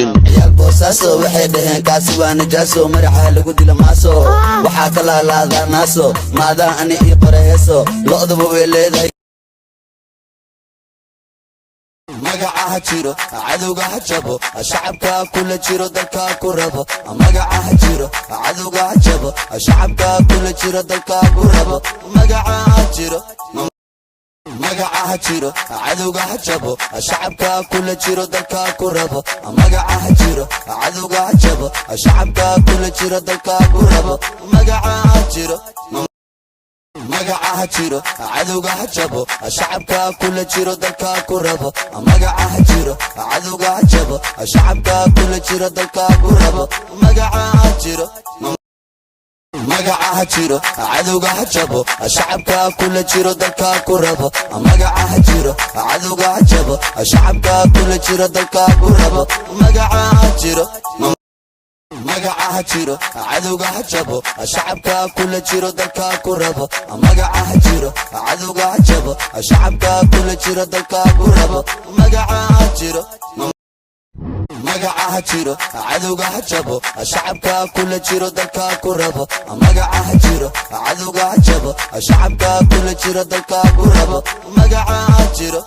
يا البوساسو waxay dhaheen kaasi waa najaaso maraxa lagu dilo maaso waxa kala laada naaso maada ani ii qoreeso lo'duba way leedahay magaca jiro cadowga jabo shacabka kula jiro dalka ku rabo magaca jiro cadowga jabo shacabka kula jiro dalka ku rabo magaca jiro magaca jiro cadowga jabo shacabka kula jiro dalka ku rabo magaca jiro cadowga jabo shacabka kula jiro dalka ku rabo magaca jiro magaca jiro cadowga jabo shacabka kula jiro dalka ku rabo magaca jiro cadowga jabo shacabka kula jiro dalka ku rabo magaca jiro magaca jiro cadowga jabo shacabka kula jiro dalka ku rabo magaca jiro cadowga jabo shacabka kula jiro dalka ku rabo magaca jiro magaca jiro cadowga jabo shacabka kula jiro dalka ku rabo magaca jiro cadowga jabo shacabka kula jiro dalka ku rabo magaca jiro magaca jiro cadowga jabo shacabka kula jiro dalka ku rabo magaca jiro cadowga jabo shacabka kula jiro dalka ku rabo magaca jiro